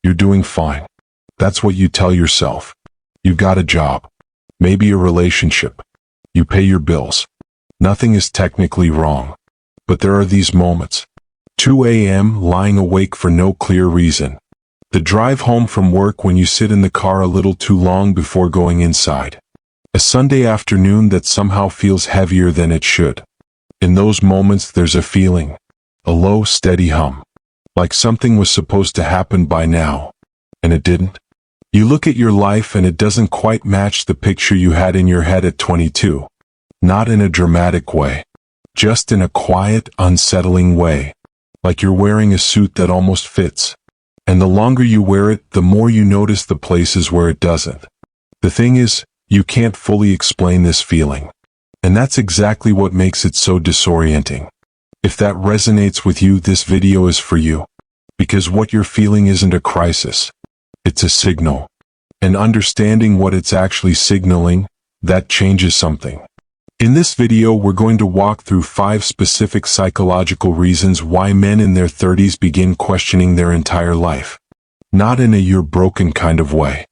You're doing fine. That's what you tell yourself. You've got a job. Maybe a relationship. You pay your bills. Nothing is technically wrong. But there are these moments. 2 a.m. lying awake for no clear reason. The drive home from work when you sit in the car a little too long before going inside. A Sunday afternoon that somehow feels heavier than it should. In those moments there's a feeling. A low, steady hum. Like something was supposed to happen by now. And it didn't. You look at your life and it doesn't quite match the picture you had in your head at 22. Not in a dramatic way. Just in a quiet, unsettling way. Like you're wearing a suit that almost fits. And the longer you wear it, the more you notice the places where it doesn't. The thing is, you can't fully explain this feeling. And that's exactly what makes it so disorienting. If that resonates with you, this video is for you. Because what you're feeling isn't a crisis. It's a signal. And understanding what it's actually signaling, that changes something. In this video, we're going to walk through 5 specific psychological reasons why men in their 30s begin questioning their entire life. Not in a "you're broken" kind of way.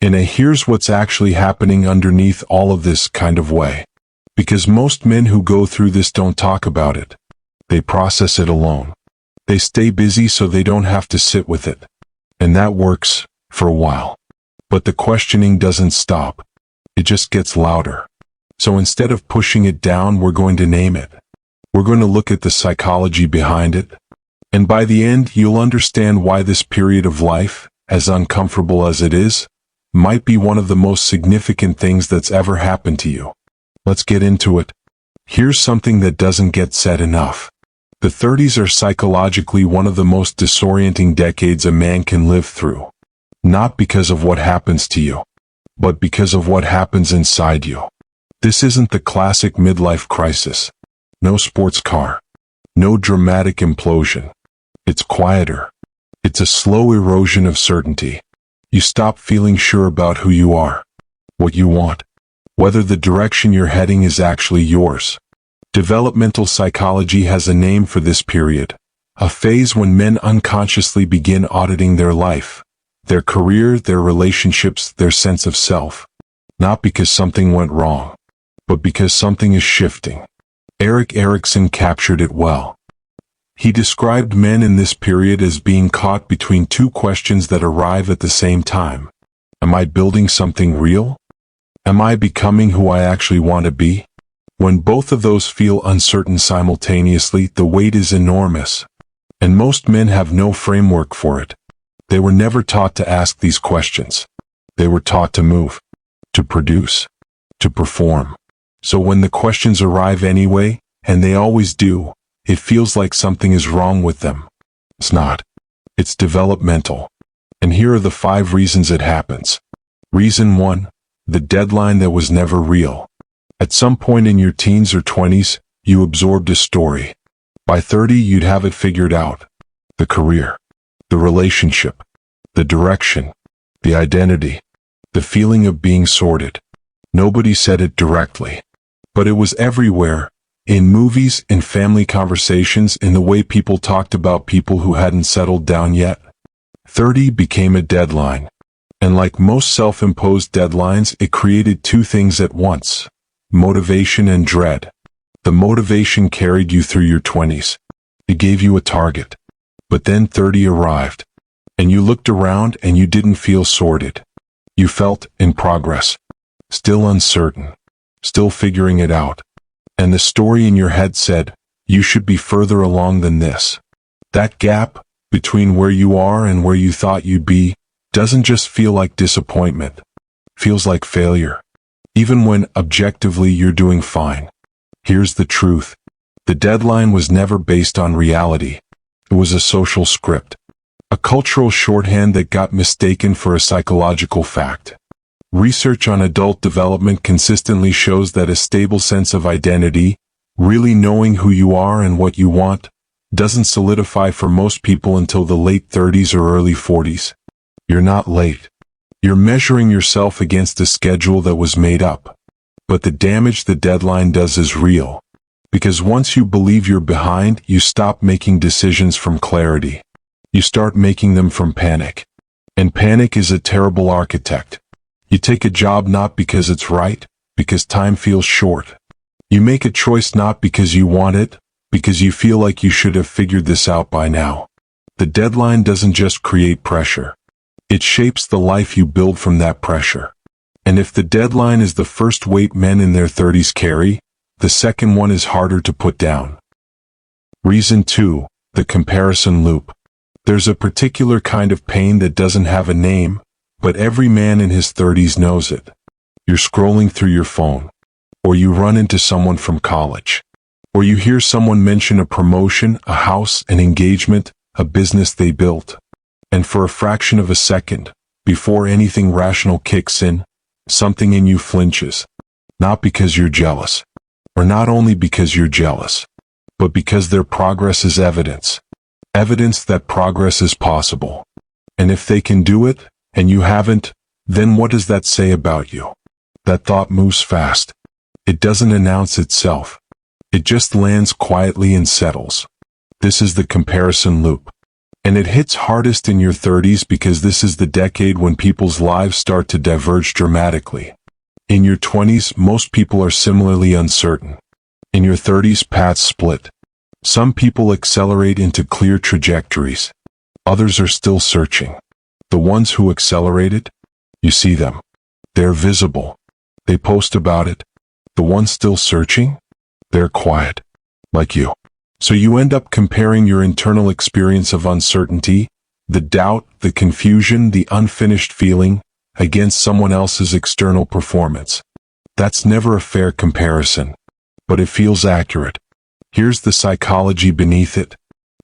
In a "here's what's actually happening underneath all of this" kind of way. Because most men who go through this don't talk about it. They process it alone. They stay busy so they don't have to sit with it. And that works, for a while. But the questioning doesn't stop. It just gets louder. So instead of pushing it down, we're going to name it. We're going to look at the psychology behind it. And by the end, you'll understand why this period of life, as uncomfortable as it is, might be one of the most significant things that's ever happened to you. Let's get into it. Here's something that doesn't get said enough. The 30s are psychologically one of the most disorienting decades a man can live through. Not because of what happens to you, but because of what happens inside you. This isn't the classic midlife crisis. No sports car. No dramatic implosion. It's quieter. It's a slow erosion of certainty. You stop feeling sure about who you are, what you want, whether the direction you're heading is actually yours. Developmental psychology has a name for this period, a phase when men unconsciously begin auditing their life, their career, their relationships, their sense of self. Not because something went wrong, but because something is shifting. Erik Erikson captured it well. He described men in this period as being caught between 2 questions that arrive at the same time. Am I building something real? Am I becoming who I actually want to be? When both of those feel uncertain simultaneously, the weight is enormous. And most men have no framework for it. They were never taught to ask these questions. They were taught to move, to produce, to perform. So when the questions arrive anyway, and they always do, it feels like something is wrong with them. It's not. It's developmental. And here are the 5 reasons it happens. Reason 1, the deadline that was never real. At some point in your teens or 20s, you absorbed a story. By 30, you'd have it figured out. The career, the relationship, the direction, the identity, the feeling of being sorted. Nobody said it directly. But it was everywhere, in movies, in family conversations, in the way people talked about people who hadn't settled down yet. 30 became a deadline. And like most self-imposed deadlines, it created 2 things at once: motivation and dread. The motivation carried you through your 20s. It gave you a target. But then 30 arrived. And you looked around and you didn't feel sorted. You felt in progress. Still uncertain. Still figuring it out. And the story in your head said, you should be further along than this. That gap, between where you are and where you thought you'd be, doesn't just feel like disappointment. Feels like failure. Even when, objectively, you're doing fine. Here's the truth. The deadline was never based on reality. It was a social script. A cultural shorthand that got mistaken for a psychological fact. Research on adult development consistently shows that a stable sense of identity, really knowing who you are and what you want, doesn't solidify for most people until the late 30s or early 40s. You're not late. You're measuring yourself against a schedule that was made up. But the damage the deadline does is real. Because once you believe you're behind, you stop making decisions from clarity. You start making them from panic. And panic is a terrible architect. You take a job not because it's right, because time feels short. You make a choice not because you want it, because you feel like you should have figured this out by now. The deadline doesn't just create pressure. It shapes the life you build from that pressure. And if the deadline is the first weight men in their 30s carry, the second one is harder to put down. Reason 2, the comparison loop. There's a particular kind of pain that doesn't have a name, but every man in his 30s knows it. You're scrolling through your phone, or you run into someone from college, or you hear someone mention a promotion, a house, an engagement, a business they built. And for a fraction of a second, before anything rational kicks in, something in you flinches. Not because you're jealous, or not only because you're jealous, but because their progress is evidence. Evidence that progress is possible. And if they can do it, and you haven't, then what does that say about you? That thought moves fast. It doesn't announce itself. It just lands quietly and settles. This is the comparison loop. And it hits hardest in your 30s because this is the decade when people's lives start to diverge dramatically. In your 20s, most people are similarly uncertain. In your 30s, paths split. Some people accelerate into clear trajectories. Others are still searching. The ones who accelerated, you see them. They're visible. They post about it. The ones still searching, they're quiet. Like you. So you end up comparing your internal experience of uncertainty, the doubt, the confusion, the unfinished feeling, against someone else's external performance. That's never a fair comparison, but it feels accurate. Here's the psychology beneath it.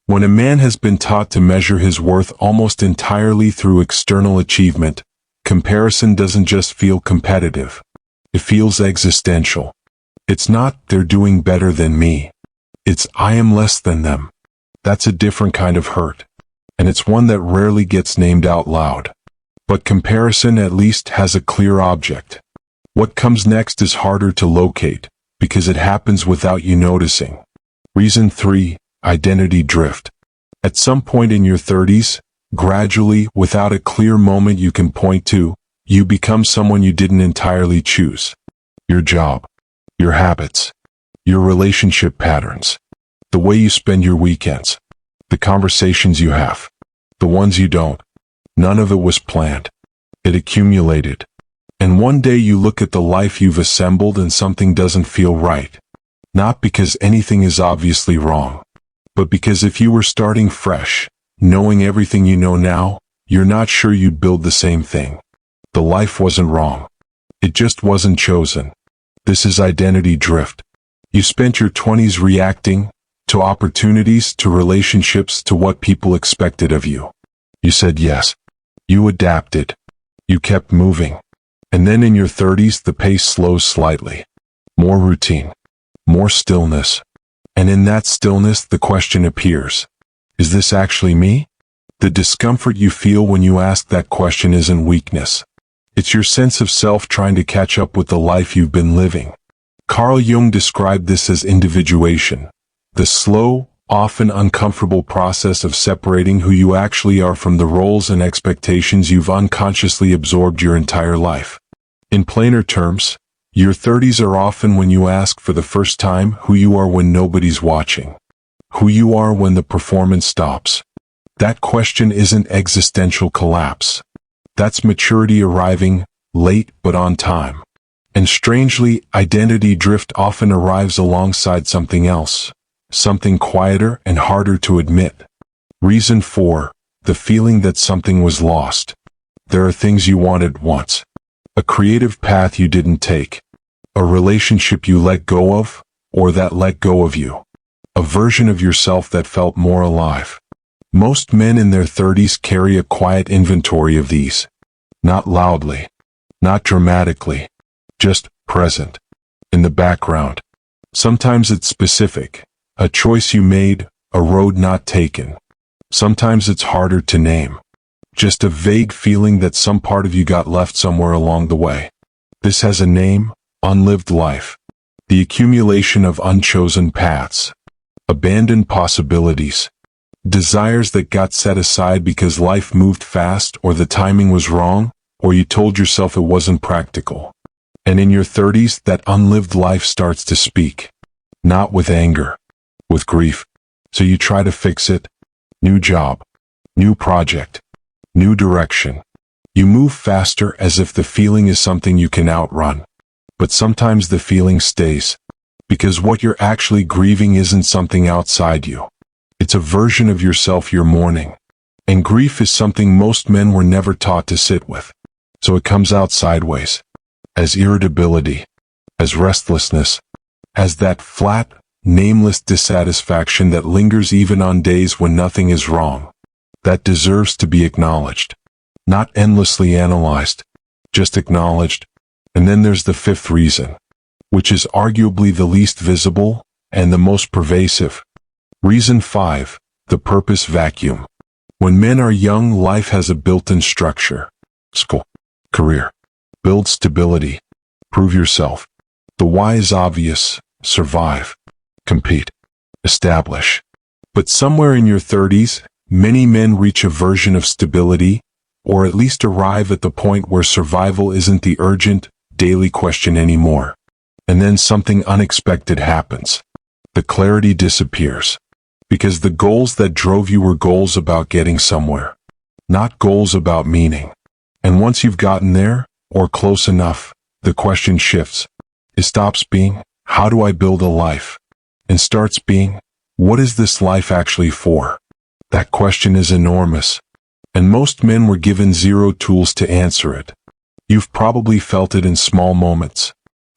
When a man has been taught to measure his worth almost entirely through external achievement, comparison doesn't just feel competitive. It feels existential. It's not, they're doing better than me. It's, I am less than them. That's a different kind of hurt. And it's one that rarely gets named out loud. But comparison at least has a clear object. What comes next is harder to locate, because it happens without you noticing. Reason 3, identity drift. At some point in your 30s, gradually, without a clear moment you can point to, you become someone you didn't entirely choose. Your job, your habits, your relationship patterns, the way you spend your weekends, the conversations you have, the ones you don't. None of it was planned. It accumulated. And one day you look at the life you've assembled and something doesn't feel right. Not because anything is obviously wrong, but because if you were starting fresh, knowing everything you know now, you're not sure you'd build the same thing. The life wasn't wrong. It just wasn't chosen. This is identity drift. You spent your 20s reacting to opportunities, to relationships, to what people expected of you. You said yes. You adapted. You kept moving. And then in your 30s, the pace slows slightly. More routine. More stillness. And in that stillness, the question appears. Is this actually me? The discomfort you feel when you ask that question isn't weakness. It's your sense of self trying to catch up with the life you've been living. Carl Jung described this as individuation, the slow, often uncomfortable process of separating who you actually are from the roles and expectations you've unconsciously absorbed your entire life. In plainer terms, your 30s are often when you ask for the first time who you are when nobody's watching, who you are when the performance stops. That question isn't existential collapse. That's maturity arriving, late but on time. And strangely, identity drift often arrives alongside something else, something quieter and harder to admit. Reason 4, the feeling that something was lost. There are things you wanted once. A creative path you didn't take. A relationship you let go of, or that let go of you. A version of yourself that felt more alive. Most men in their 30s carry a quiet inventory of these. Not loudly. Not dramatically. Just present. In the background. Sometimes it's specific. A choice you made, a road not taken. Sometimes it's harder to name. Just a vague feeling that some part of you got left somewhere along the way. This has a name, unlived life. The accumulation of unchosen paths. Abandoned possibilities. Desires that got set aside because life moved fast or the timing was wrong, or you told yourself it wasn't practical. And in your 30s, that unlived life starts to speak. Not with anger, with grief. So you try to fix it. New job, new project, new direction. You move faster as if the feeling is something you can outrun. But sometimes the feeling stays. Because what you're actually grieving isn't something outside you. It's a version of yourself you're mourning. And grief is something most men were never taught to sit with. So it comes out sideways. As irritability, as restlessness, as that flat, nameless dissatisfaction that lingers even on days when nothing is wrong. That deserves to be acknowledged. Not endlessly analyzed, just acknowledged. And then there's the fifth reason, which is arguably the least visible and the most pervasive. Reason 5, the purpose vacuum. When men are young, life has a built-in structure. School, career, build stability, prove yourself. The why is obvious, survive, compete, establish. But somewhere in your 30s, many men reach a version of stability, or at least arrive at the point where survival isn't the urgent, daily question anymore. And then something unexpected happens. The clarity disappears. Because the goals that drove you were goals about getting somewhere, not goals about meaning. And once you've gotten there, or close enough, the question shifts. It stops being, how do I build a life? And starts being, what is this life actually for? That question is enormous. And most men were given zero tools to answer it. You've probably felt it in small moments.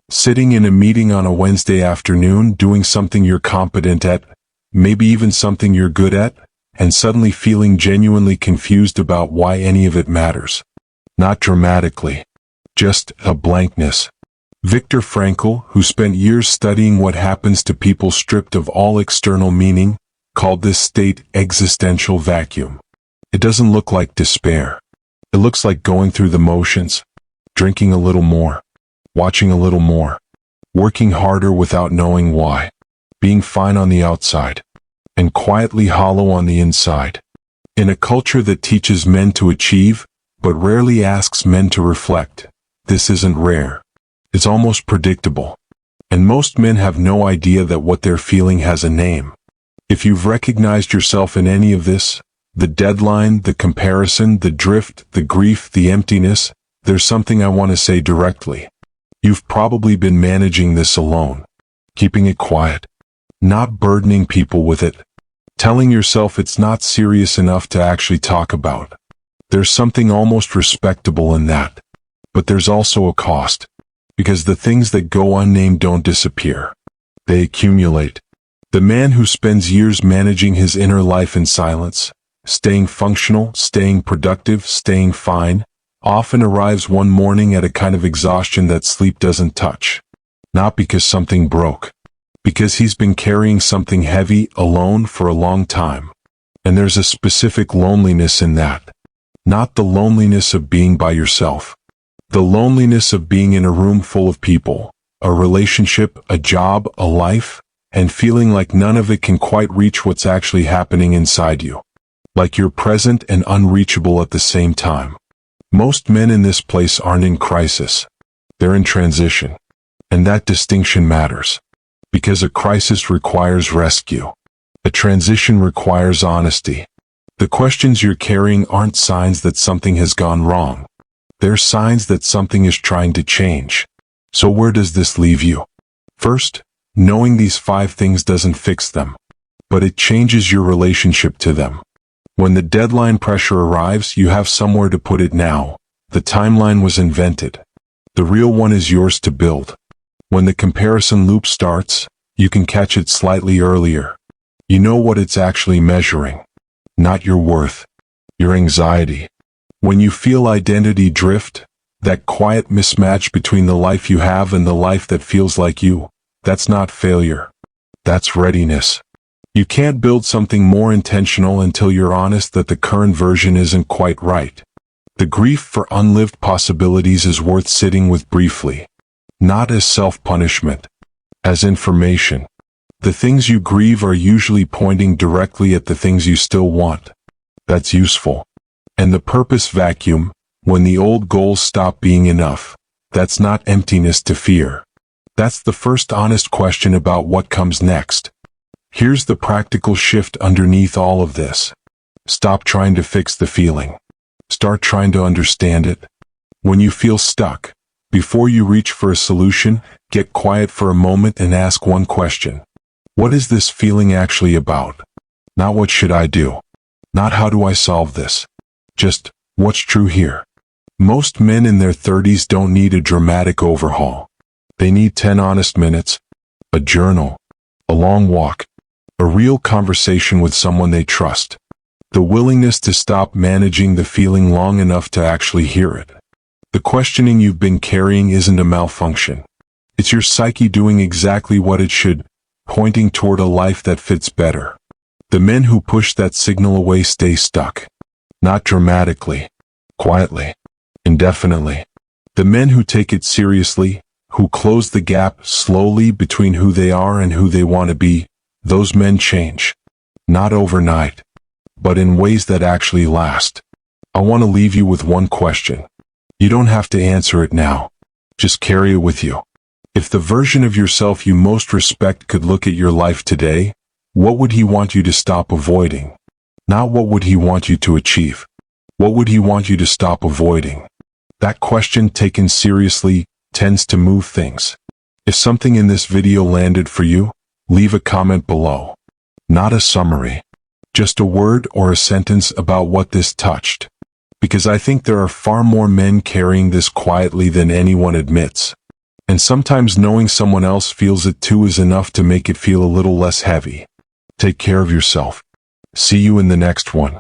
Sitting in a meeting on a Wednesday afternoon, doing something you're competent at, maybe even something you're good at, and suddenly feeling genuinely confused about why any of it matters. Not dramatically, just a blankness. Viktor Frankl, who spent years studying what happens to people stripped of all external meaning, called this state existential vacuum. It doesn't look like despair. It looks like going through the motions, drinking a little more, watching a little more, working harder without knowing why, being fine on the outside, and quietly hollow on the inside. In a culture that teaches men to achieve, but rarely asks men to reflect, this isn't rare. It's almost predictable. And most men have no idea that what they're feeling has a name. If you've recognized yourself in any of this, the deadline, the comparison, the drift, the grief, the emptiness, there's something I want to say directly. You've probably been managing this alone, keeping it quiet, not burdening people with it, telling yourself it's not serious enough to actually talk about. There's something almost respectable in that. But there's also a cost. Because the things that go unnamed don't disappear. They accumulate. The man who spends years managing his inner life in silence, staying functional, staying productive, staying fine, often arrives one morning at a kind of exhaustion that sleep doesn't touch. Not because something broke. Because he's been carrying something heavy, alone, for a long time. And there's a specific loneliness in that. Not the loneliness of being by yourself. The loneliness of being in a room full of people, a relationship, a job, a life, and feeling like none of it can quite reach what's actually happening inside you. Like you're present and unreachable at the same time. Most men in this place aren't in crisis. They're in transition. And that distinction matters. Because a crisis requires rescue. A transition requires honesty. The questions you're carrying aren't signs that something has gone wrong. They're signs that something is trying to change. So where does this leave you? First, knowing these 5 things doesn't fix them. But it changes your relationship to them. When the deadline pressure arrives, you have somewhere to put it now. The timeline was invented. The real one is yours to build. When the comparison loop starts, you can catch it slightly earlier. You know what it's actually measuring. Not your worth. Your anxiety. When you feel identity drift, that quiet mismatch between the life you have and the life that feels like you, that's not failure. That's readiness. You can't build something more intentional until you're honest that the current version isn't quite right. The grief for unlived possibilities is worth sitting with briefly. Not as self-punishment. As information. The things you grieve are usually pointing directly at the things you still want. That's useful. And the purpose vacuum, when the old goals stop being enough, that's not emptiness to fear. That's the first honest question about what comes next. Here's the practical shift underneath all of this. Stop trying to fix the feeling. Start trying to understand it. When you feel stuck, before you reach for a solution, get quiet for a moment and ask one question. What is this feeling actually about? Not what should I do? Not how do I solve this? Just, what's true here? Most men in their 30s don't need a dramatic overhaul. They need 10 honest minutes, a journal, a long walk, a real conversation with someone they trust. The willingness to stop managing the feeling long enough to actually hear it. The questioning you've been carrying isn't a malfunction. It's your psyche doing exactly what it should, pointing toward a life that fits better. The men who push that signal away stay stuck. Not dramatically, quietly, indefinitely. The men who take it seriously, who close the gap slowly between who they are and who they want to be, those men change. Not overnight, but in ways that actually last. I want to leave you with one question. You don't have to answer it now. Just carry it with you. If the version of yourself you most respect could look at your life today, what would he want you to stop avoiding? Not what would he want you to achieve. What would he want you to stop avoiding? That question taken seriously tends to move things. If something in this video landed for you, leave a comment below. Not a summary. Just a word or a sentence about what this touched. Because I think there are far more men carrying this quietly than anyone admits. And sometimes knowing someone else feels it too is enough to make it feel a little less heavy. Take care of yourself. See you in the next one.